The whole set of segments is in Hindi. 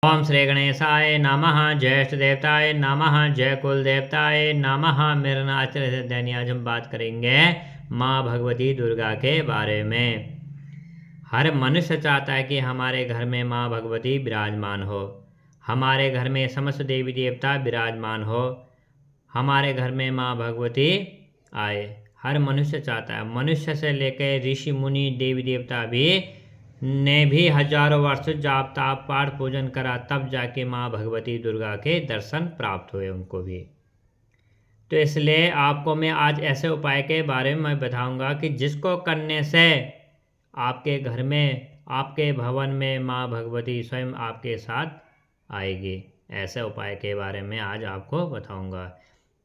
ओम श्री गणेशाय नमः। जय इष्ट देवताय नमः। जय कुल देवताय नमः। मेरा नाम आचार्य दैनी। आज हम बात करेंगे माँ भगवती दुर्गा के बारे में। हर मनुष्य चाहता है कि हमारे घर में माँ भगवती विराजमान हो, हमारे घर में समस्त देवी देवता विराजमान हो, हमारे घर में माँ भगवती आए। हर मनुष्य चाहता है, मनुष्य से लेकर ऋषि मुनि देवी देवता भी ने भी हजारों वर्ष जाप ताप पाठ पूजन करा, तब जाके माँ भगवती दुर्गा के दर्शन प्राप्त हुए उनको भी। तो इसलिए आपको मैं आज ऐसे उपाय के बारे में बताऊंगा कि जिसको करने से आपके घर में, आपके भवन में माँ भगवती स्वयं आपके साथ आएगी। ऐसे उपाय के बारे में आज आपको बताऊंगा,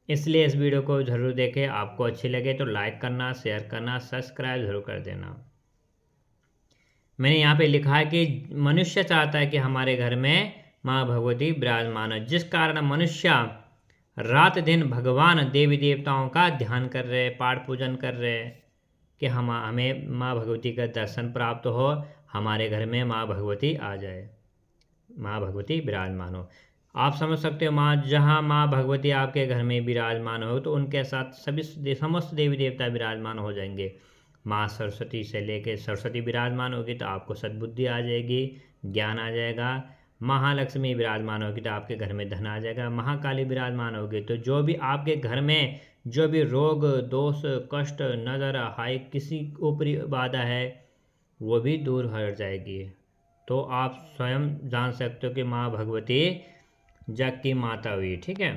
इसलिए इस वीडियो को ज़रूर देखें। आपको अच्छी लगे तो लाइक करना, शेयर करना, सब्सक्राइब जरूर कर देना। मैंने यहाँ पे लिखा है कि मनुष्य चाहता है कि हमारे घर में माँ भगवती विराजमान है, जिस कारण मनुष्य रात दिन भगवान देवी देवताओं का ध्यान कर रहे, पाठ पूजन कर रहे कि हमें माँ भगवती का दर्शन प्राप्त हो, हमारे घर में माँ भगवती आ जाए, माँ भगवती विराजमान हो। आप समझ सकते हो, जहाँ माँ भगवती आपके घर में विराजमान हो तो उनके साथ सभी समस्त देवी देवता विराजमान हो जाएंगे। माँ सरस्वती से लेकर सरस्वती विराजमान होगी तो आपको सद्बुद्धि आ जाएगी, ज्ञान आ जाएगा। महालक्ष्मी विराजमान होगी तो आपके घर में धन आ जाएगा। महाकाली विराजमान होगी तो जो भी आपके घर में जो भी रोग दोष कष्ट नजर हाय किसी ऊपरी बाधा है वो भी दूर हो जाएगी। तो आप स्वयं जान सकते हो कि माँ भगवती जग की माता हुई। ठीक है,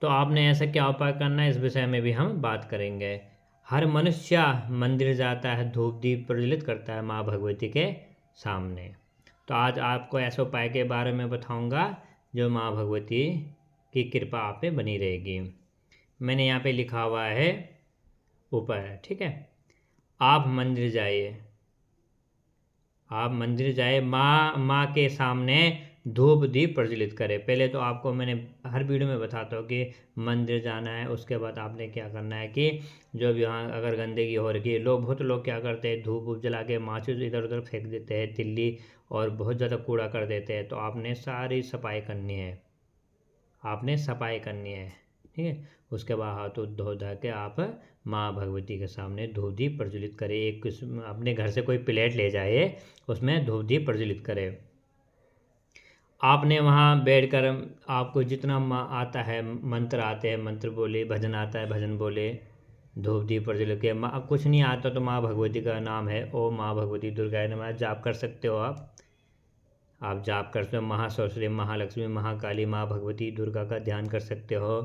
तो आपने ऐसा क्या उपाय करना है, इस विषय में भी हम बात करेंगे। हर मनुष्य मंदिर जाता है, धूप दीप प्रज्वलित करता है माँ भगवती के सामने। तो आज आपको ऐसे उपाय के बारे में बताऊंगा जो माँ भगवती की कृपा आप पे बनी रहेगी। मैंने यहाँ पे लिखा हुआ है उपाय। ठीक है, आप मंदिर जाइए, आप मंदिर जाए, माँ के सामने धूप दीप प्रज्वलित करें। पहले तो आपको मैंने हर वीडियो में बताता हूँ कि मंदिर जाना है, उसके बाद आपने क्या करना है कि जो भी वहाँ अगर गंदगी हो रही है, बहुत लोग क्या करते हैं धूप वूप जला के माचिस इधर उधर फेंक देते हैं, तिल्ली और बहुत ज़्यादा कूड़ा कर देते हैं। तो आपने सारी सफाई करनी है, आपने सफाई करनी है। ठीक है, उसके बाद हाथ धो धा के आप माँ भगवती के सामने धूप दीप प्रज्वलित करें। एक अपने घर से कोई प्लेट ले जाए, उसमें धूप दीप प्रज्वलित करें। आपने वहाँ बैठकर आपको जितना आता है मंत्र आते हैं मंत्र बोले, भजन आता है भजन बोले, धूप दीप प्रज्वलित के। कुछ नहीं आता तो माँ भगवती का नाम है ओम माँ भगवती दुर्गाय नमः जाप कर सकते हो। आप जाप कर सकते हो, महासरस्वती महालक्ष्मी महाकाली माँ भगवती दुर्गा का ध्यान कर सकते हो।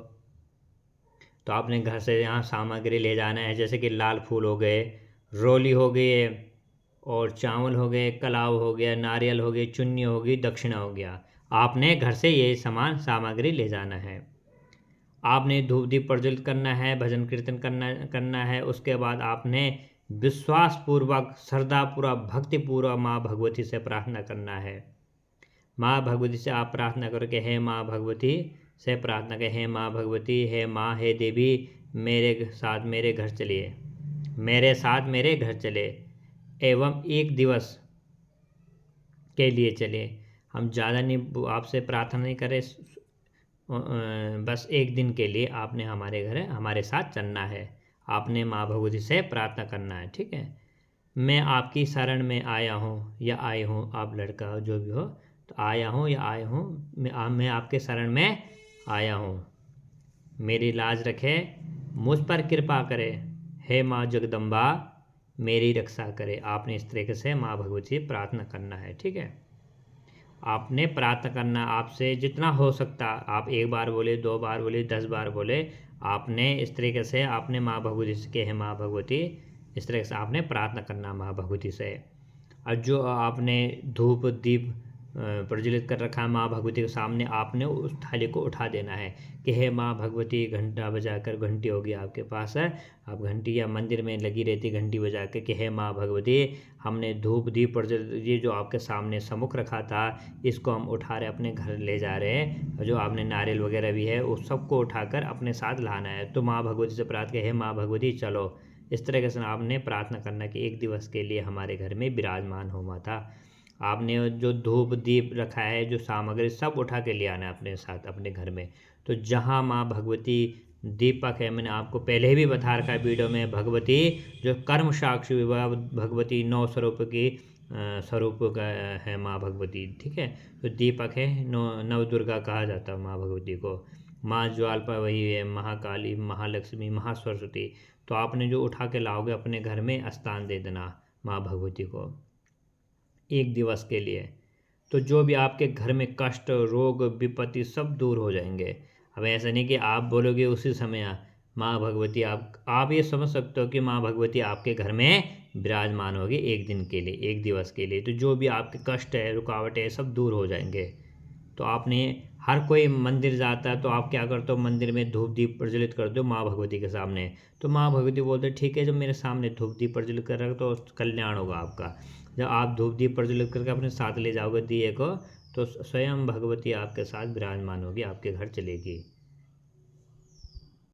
तो आपने घर से यहाँ सामग्री ले जाना है, जैसे कि लाल फूल हो गए, रोली हो गई और चावल हो गए, कलाव हो गया, नारियल हो गए, चुन्नी हो गई, दक्षिणा हो गया। आपने घर से ये सामग्री ले जाना है। आपने धूप दीप प्रज्वलित करना है, भजन कीर्तन करना है। उसके बाद आपने विश्वास पूर्वक श्रद्धापूर्वक भक्तिपूर्वक माँ भगवती से प्रार्थना करना है। माँ भगवती से आप प्रार्थना करो कि हे माँ भगवती से प्रार्थना करें, हे माँ भगवती, हे माँ, हे देवी, मेरे साथ मेरे घर चलिए, मेरे साथ मेरे घर चले एवं एक दिवस के लिए चले। हम ज़्यादा नहीं आपसे प्रार्थना नहीं करें, बस एक दिन के लिए आपने हमारे घर हमारे साथ चलना है। आपने माँ भगवती से प्रार्थना करना है। ठीक है, मैं आपकी शरण में आया हूँ या आए हूँ, आप लड़का हो जो भी हो, तो आया हूँ या आए हूँ, मैं आपके शरण में आया हूँ, मेरी लाज रखे, मुझ पर कृपा करे, हे माँ जगदम्बा मेरी रक्षा करे। आपने इस तरीके से माँ भगवती से प्रार्थना करना है। ठीक है, आपने प्रार्थना करना, आपसे जितना हो सकता, आप एक बार बोले, 2 बार बोले, 10 बार बोले, आपने इस तरीके से आपने माँ भगवती से कहे माँ भगवती, इस तरह से आपने प्रार्थना करना माँ भगवती से। और जो आपने धूप दीप प्रज्वलित कर रखा है माँ भगवती के सामने, आपने उस थाली को उठा देना है कि हे माँ भगवती, घंटा बजाकर, घंटी होगी आपके पास है, आप घंटी या मंदिर में लगी रहती घंटी बजा के कि हे माँ भगवती, हमने धूप दीप प्रज्वलित ये जो आपके सामने सम्मुख रखा था इसको हम उठा रहे अपने घर ले जा रहे हैं, जो आपने नारियल वगैरह भी है उस सबको उठाकर अपने साथ लाना है। तो माँ भगवती से प्रार्थना, हे माँ भगवती चलो, इस तरीके से आपने प्रार्थना करना कि एक दिवस के लिए हमारे घर में विराजमान हो माता। आपने जो धूप दीप रखा है, जो सामग्री सब उठा के ले आना है अपने साथ अपने घर में। तो जहाँ माँ भगवती दीपक है, मैंने आपको पहले भी बता रखा है वीडियो में, भगवती जो कर्म साक्षी विभा भगवती 9 स्वरूप की स्वरूप का है माँ भगवती, ठीक है। तो दीपक है, नव दुर्गा कहा जाता है माँ भगवती को। माँ ज्वालपा वही है, महाकाली, महालक्ष्मी, महासरस्वती। तो आपने जो उठा के लाओगे अपने घर में स्थान दे देना माँ भगवती को 1 दिवस के लिए। तो जो भी आपके घर में कष्ट, रोग, विपत्ति सब दूर हो जाएंगे। अब ऐसा नहीं कि आप बोलोगे उसी समय माँ भगवती, आप ये समझ सकते हो कि माँ भगवती आपके घर में विराजमान होगी 1 दिन के लिए, 1 दिवस के लिए। तो जो भी आपके कष्ट है, रुकावटें है, सब दूर हो जाएंगे। तो आपने, हर कोई मंदिर जाता है तो आप क्या करते हो, मंदिर में धूप दीप प्रज्वलित करते हो माँ भगवती के सामने। तो माँ भगवती बोलते ठीक है, जब मेरे सामने धूप दीप प्रज्वलित कर रहे हो तो कल्याण होगा आपका। जब आप धूप दीप प्रज्वलित करके अपने साथ ले जाओगे दिए को, तो स्वयं भगवती आपके साथ विराजमान होगी, आपके घर चलेगी।